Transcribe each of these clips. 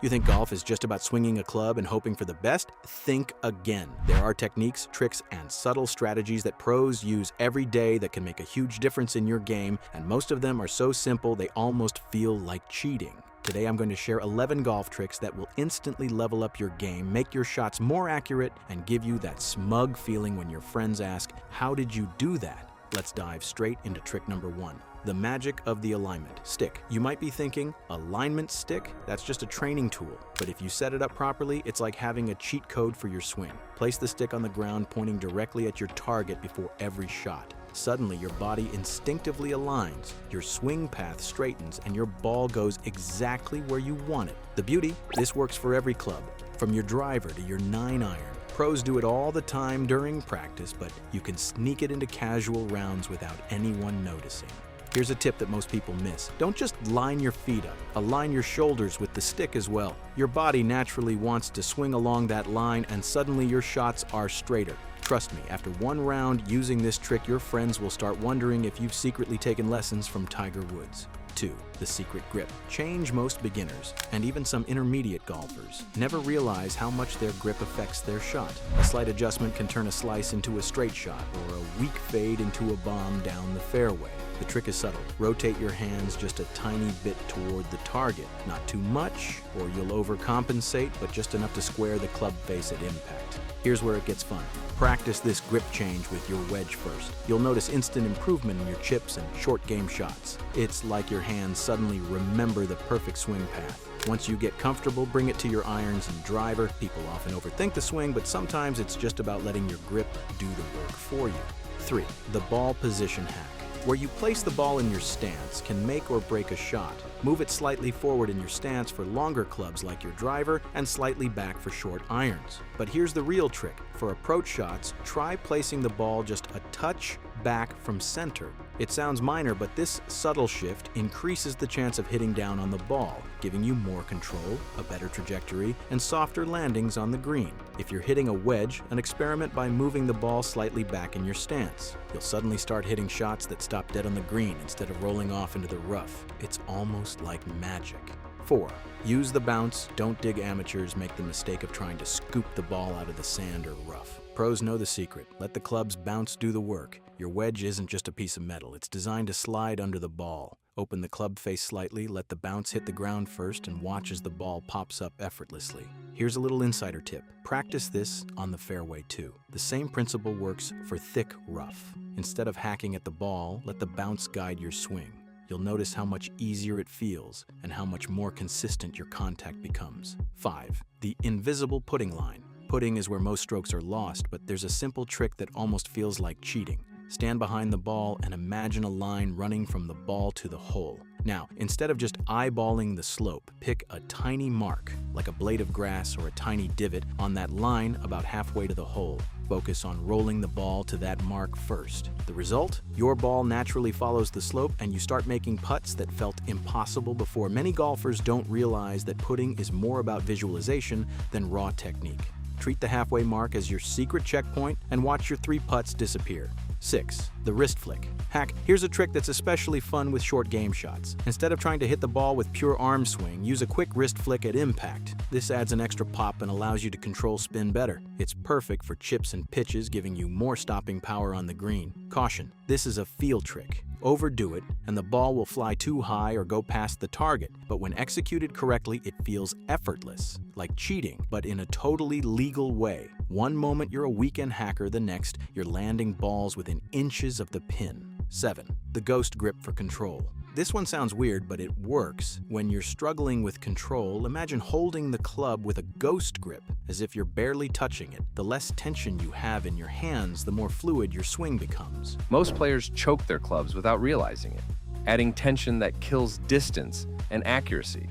You think golf is just about swinging a club and hoping for the best? Think again. There are techniques, tricks, and subtle strategies that pros use every day that can make a huge difference in your game, and most of them are so simple they almost feel like cheating. Today I'm going to share 11 golf tricks that will instantly level up your game, make your shots more accurate, and give you that smug feeling when your friends ask, "How did you do that?" Let's dive straight into trick number 1. The magic of the alignment stick. You might be thinking, alignment stick? That's just a training tool. But if you set it up properly, it's like having a cheat code for your swing. Place the stick on the ground pointing directly at your target before every shot. Suddenly, your body instinctively aligns, your swing path straightens, and your ball goes exactly where you want it. The beauty? This works for every club, from your driver to your 9-iron. Pros do it all the time during practice, but you can sneak it into casual rounds without anyone noticing. Here's a tip that most people miss. Don't just line your feet up. Align your shoulders with the stick as well. Your body naturally wants to swing along that line, and suddenly your shots are straighter. Trust me, after one round using this trick, your friends will start wondering if you've secretly taken lessons from Tiger Woods. 2. The secret grip. Change most beginners, and even some intermediate golfers, never realize how much their grip affects their shot. A slight adjustment can turn a slice into a straight shot, or a weak fade into a bomb down the fairway. The trick is subtle. Rotate your hands just a tiny bit toward the target. Not too much, or you'll overcompensate, but just enough to square the club face at impact. Here's where it gets fun. Practice this grip change with your wedge first. You'll notice instant improvement in your chips and short game shots. It's like your hands suddenly remember the perfect swing path. Once you get comfortable, bring it to your irons and driver. People often overthink the swing, but sometimes it's just about letting your grip do the work for you. 3. The ball position hack. Where you place the ball in your stance can make or break a shot. Move it slightly forward in your stance for longer clubs like your driver, and slightly back for short irons. But here's the real trick. For approach shots, try placing the ball just a touch back from center. It sounds minor, but this subtle shift increases the chance of hitting down on the ball, giving you more control, a better trajectory, and softer landings on the green. If you're hitting a wedge, an experiment by moving the ball slightly back in your stance. You'll suddenly start hitting shots that stop dead on the green instead of rolling off into the rough. It's almost like magic. 4. Use the bounce. Don't dig. Amateurs make the mistake of trying to scoop the ball out of the sand or rough. Pros know the secret. Let the club's bounce do the work. Your wedge isn't just a piece of metal. It's designed to slide under the ball. Open the club face slightly, let the bounce hit the ground first, and watch as the ball pops up effortlessly. Here's a little insider tip. Practice this on the fairway too. The same principle works for thick rough. Instead of hacking at the ball, let the bounce guide your swing. You'll notice how much easier it feels and how much more consistent your contact becomes. 5. The invisible putting line. Putting is where most strokes are lost, but there's a simple trick that almost feels like cheating. Stand behind the ball and imagine a line running from the ball to the hole. Now, instead of just eyeballing the slope, pick a tiny mark, like a blade of grass or a tiny divot, on that line about halfway to the hole. Focus on rolling the ball to that mark first. The result? Your ball naturally follows the slope and you start making putts that felt impossible before. Many golfers don't realize that putting is more about visualization than raw technique. Treat the halfway mark as your secret checkpoint and watch your 3 putts disappear. 6. The wrist flick. Hack. Here's a trick that's especially fun with short game shots. Instead of trying to hit the ball with pure arm swing, use a quick wrist flick at impact. This adds an extra pop and allows you to control spin better. It's perfect for chips and pitches, giving you more stopping power on the green. Caution. This is a feel trick. Overdo it, and the ball will fly too high or go past the target. But when executed correctly, it feels effortless, like cheating, but in a totally legal way. One moment you're a weekend hacker, the next you're landing balls within inches of the pin. 7. The ghost grip for control. This one sounds weird, but it works. When you're struggling with control, imagine holding the club with a ghost grip, as if you're barely touching it. The less tension you have in your hands, the more fluid your swing becomes. Most players choke their clubs without realizing it, adding tension that kills distance and accuracy.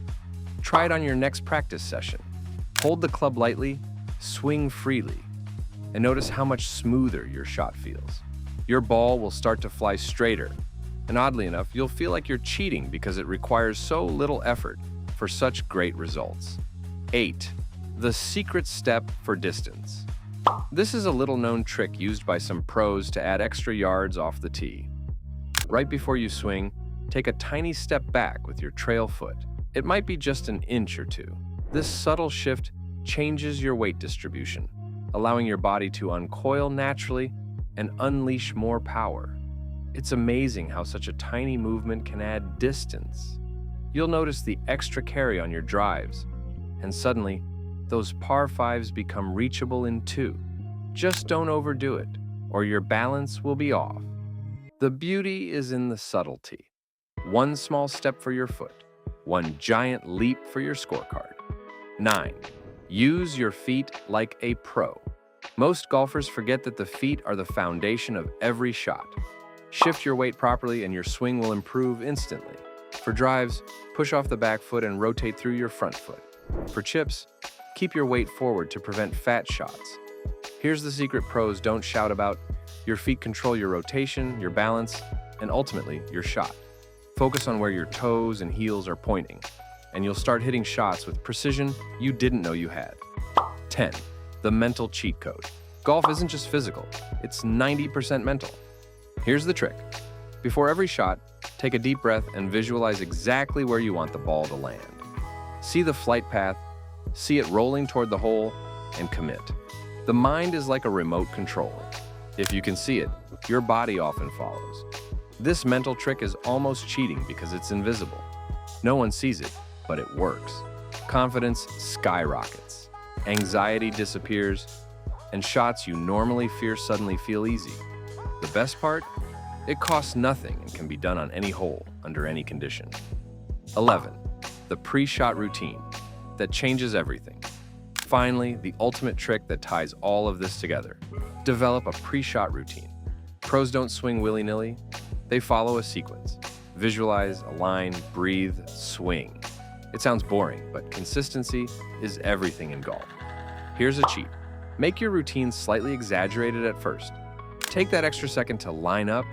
Try it on your next practice session. Hold the club lightly, swing freely, and notice how much smoother your shot feels. Your ball will start to fly straighter, and oddly enough, you'll feel like you're cheating because it requires so little effort for such great results. 8. The secret step for distance. This is a little-known trick used by some pros to add extra yards off the tee. Right before you swing, take a tiny step back with your trail foot. It might be just an inch or two. This subtle shift changes your weight distribution, allowing your body to uncoil naturally and unleash more power. It's amazing how such a tiny movement can add distance. You'll notice the extra carry on your drives, and suddenly, those par fives become reachable in 2. Just don't overdo it, or your balance will be off. The beauty is in the subtlety. One small step for your foot, one giant leap for your scorecard. 9. Use your feet like a pro. Most golfers forget that the feet are the foundation of every shot. Shift your weight properly and your swing will improve instantly. For drives, push off the back foot and rotate through your front foot. For chips, keep your weight forward to prevent fat shots. Here's the secret pros don't shout about. Your feet control your rotation, your balance, and ultimately, your shot. Focus on where your toes and heels are pointing, and you'll start hitting shots with precision you didn't know you had. 10. The mental cheat code. Golf isn't just physical, it's 90% mental. Here's the trick. Before every shot, take a deep breath and visualize exactly where you want the ball to land. See the flight path, see it rolling toward the hole, and commit. The mind is like a remote control. If you can see it, your body often follows. This mental trick is almost cheating because it's invisible. No one sees it, but it works. Confidence skyrockets. Anxiety disappears, and shots you normally fear suddenly feel easy. The best part? It costs nothing and can be done on any hole, under any condition. 11. The pre-shot routine that changes everything. Finally, the ultimate trick that ties all of this together. Develop a pre-shot routine. Pros don't swing willy-nilly. They follow a sequence. Visualize, align, breathe, swing. It sounds boring, but consistency is everything in golf. Here's a cheat. Make your routine slightly exaggerated at first. Take that extra second to line up,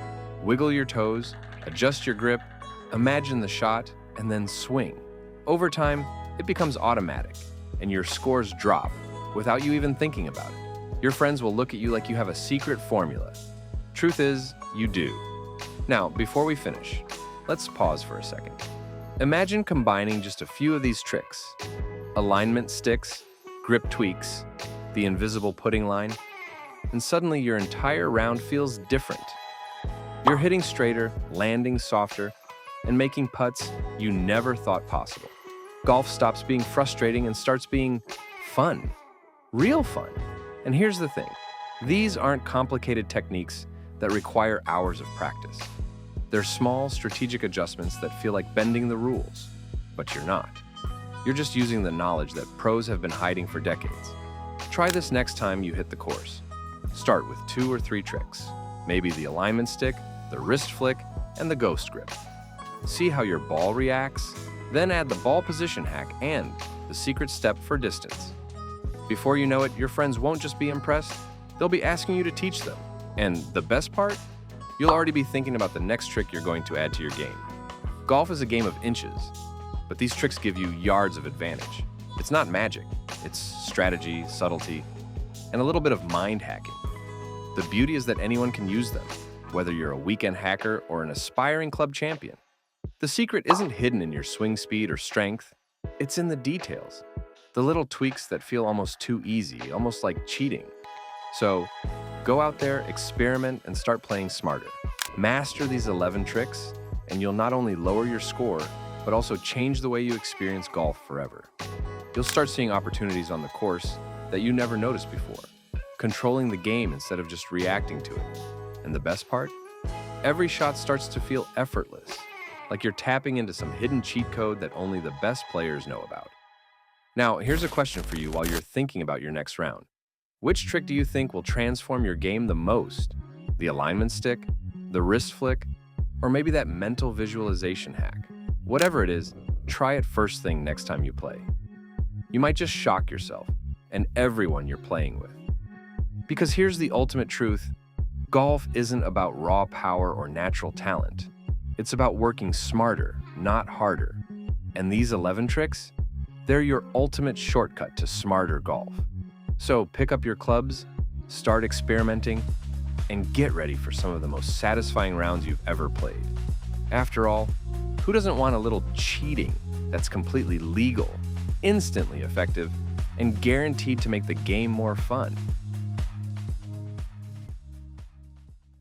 wiggle your toes, adjust your grip, imagine the shot, and then swing. Over time, it becomes automatic, and your scores drop without you even thinking about it. Your friends will look at you like you have a secret formula. Truth is, you do. Now, before we finish, let's pause for a second. Imagine combining just a few of these tricks. Alignment sticks, grip tweaks, the invisible putting line, and suddenly your entire round feels different. You're hitting straighter, landing softer, and making putts you never thought possible. Golf stops being frustrating and starts being fun. Real fun. And here's the thing. These aren't complicated techniques that require hours of practice. They're small, strategic adjustments that feel like bending the rules, but you're not. You're just using the knowledge that pros have been hiding for decades. Try this next time you hit the course. Start with 2 or 3 tricks, maybe the alignment stick, the wrist flick, and the ghost grip. See how your ball reacts, then add the ball position hack and the secret step for distance. Before you know it, your friends won't just be impressed, they'll be asking you to teach them. And the best part? You'll already be thinking about the next trick you're going to add to your game. Golf is a game of inches, but these tricks give you yards of advantage. It's not magic, it's strategy, subtlety, and a little bit of mind hacking. The beauty is that anyone can use them, whether you're a weekend hacker or an aspiring club champion. The secret isn't hidden in your swing speed or strength, it's in the details. The little tweaks that feel almost too easy, almost like cheating. So, go out there, experiment, and start playing smarter. Master these 11 tricks, and you'll not only lower your score, but also change the way you experience golf forever. You'll start seeing opportunities on the course that you never noticed before, controlling the game instead of just reacting to it. And the best part? Every shot starts to feel effortless, like you're tapping into some hidden cheat code that only the best players know about. Now, here's a question for you while you're thinking about your next round. Which trick do you think will transform your game the most? The alignment stick, the wrist flick, or maybe that mental visualization hack? Whatever it is, try it first thing next time you play. You might just shock yourself and everyone you're playing with. Because here's the ultimate truth. Golf isn't about raw power or natural talent. It's about working smarter, not harder. And these 11 tricks? They're your ultimate shortcut to smarter golf. So pick up your clubs, start experimenting, and get ready for some of the most satisfying rounds you've ever played. After all, who doesn't want a little cheating that's completely legal instantly effective and guaranteed to make the game more fun.